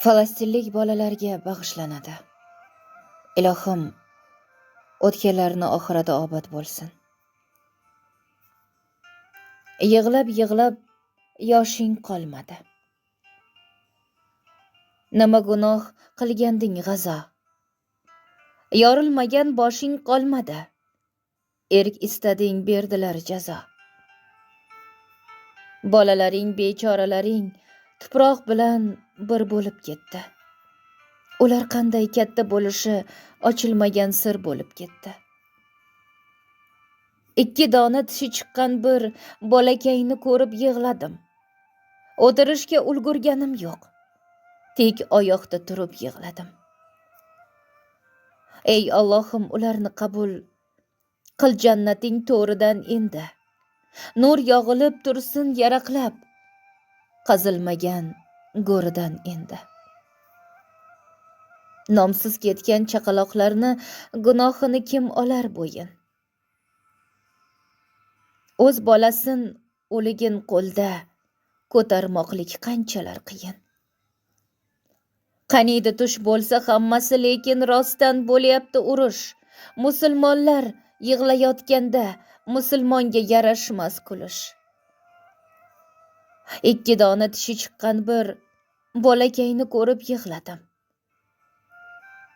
Falastinlik bolalarga bag'ishlanadi. Ilohim, o'tganlarni oxirati obod bo'lsin. Yig'lab yoshing qolmadi. Nima gunoh qilganding g'azo? Yorilmagan boshing qolmadi. Erk istading, berdilar jazo. Bolalaring, bechoralaring tuproq bilan bir bo'lib ketdi. Ular qanday katta bo'lishi ochilmagan sir bo'lib ketdi. 2 dona tishi chiqqan bir bolakayni ko'rib yig'ladim. O'tirishga ulgurganim yo'q. Tek oyoqda turib yig'ladim. Ey Allohim, ularni qabul qil, jannating to'ridan endi. Nur yog'ilib tursin yaraqlab, qazilmagan go'ridan endi. Nomsiz ketgan chaqaloqlarni gunohini kim olar bo'yin? O'z bolasin o'ligin qo'lda ko'tarmoqlik qanchalar qiyin. Qaniydi tush bo'lsa hammasi, lekin rostdan bo'lyapti urush. Musulmonlar yig'layotganda musulmonga yarashmas kulish. 2 dona tishi chiqqan bir bolakayni ko'rib yig'ladim.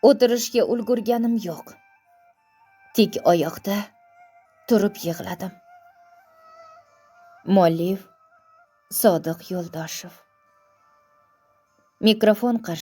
O'tirishga ulgurganim yo'q. Tik oyoqda turib yig'ladim. Muallif Sodiq Yo'ldoshev. Mikrofon